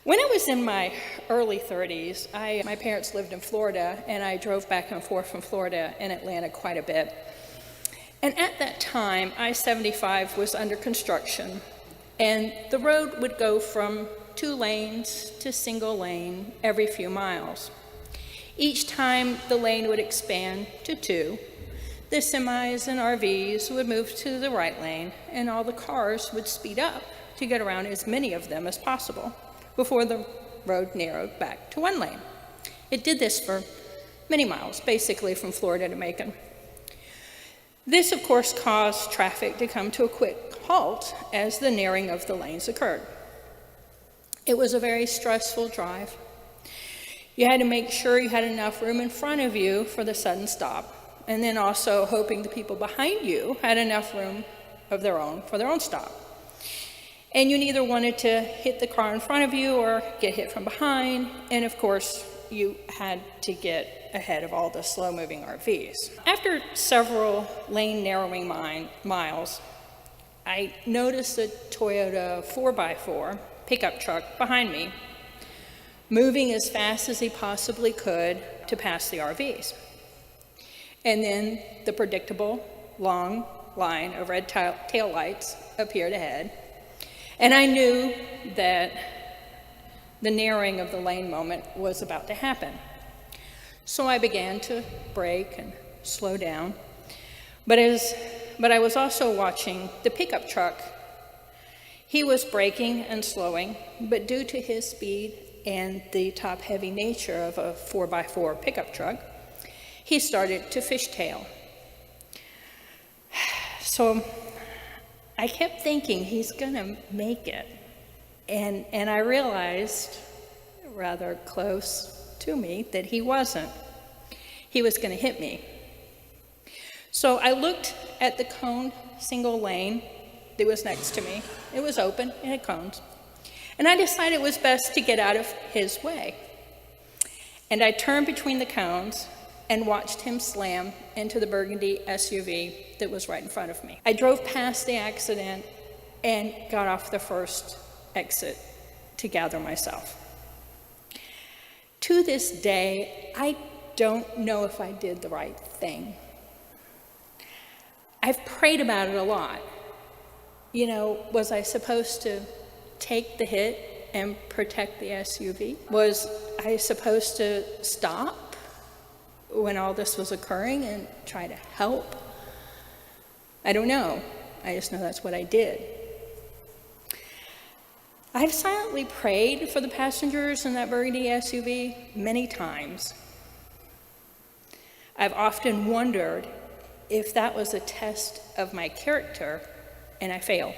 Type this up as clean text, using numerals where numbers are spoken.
When I was in my early 30s, my parents lived in Florida, and I drove back and forth from Florida and Atlanta quite a bit. And at that time, I-75 was under construction, and the road would go from 2 lanes to single lane every few miles. Each time the lane would expand to 2, the semis and RVs would move to the right lane, and all the cars would speed up to get around as many of them as possible before the road narrowed back to 1 lane. It did this for many miles, basically from Florida to Macon. This, of course, caused traffic to come to a quick halt as the narrowing of the lanes occurred. It was a very stressful drive. You had to make sure you had enough room in front of you for the sudden stop, and then also hoping the people behind you had enough room of their own for their own stop. And you neither wanted to hit the car in front of you or get hit from behind, and of course, you had to get ahead of all the slow-moving RVs. After several lane narrowing miles, I noticed a Toyota 4x4 pickup truck behind me, moving as fast as he possibly could to pass the RVs. And then the predictable long line of red taillights appeared ahead, and I knew that the narrowing of the lane moment was about to happen. So I began to brake and slow down. But I was also watching the pickup truck. He was braking and slowing, but due to his speed and the top-heavy nature of a 4x4 pickup truck, he started to fishtail. So I kept thinking he's gonna make it. And I realized, rather close to me, that he wasn't. He was going to hit me. So I looked at the coned single lane that was next to me. It was open, it had cones. And I decided it was best to get out of his way. And I turned between the cones and watched him slam into the burgundy SUV that was right in front of me. I drove past the accident and got off the first exit to gather myself. To this day, I don't know if I did the right thing. I've prayed about it a lot. Was I supposed to take the hit and protect the SUV? Was I supposed to stop when all this was occurring and try to help? I don't know. I just know that's what I did. I've silently prayed for the passengers in that burgundy SUV many times. I've often wondered if that was a test of my character, and I failed.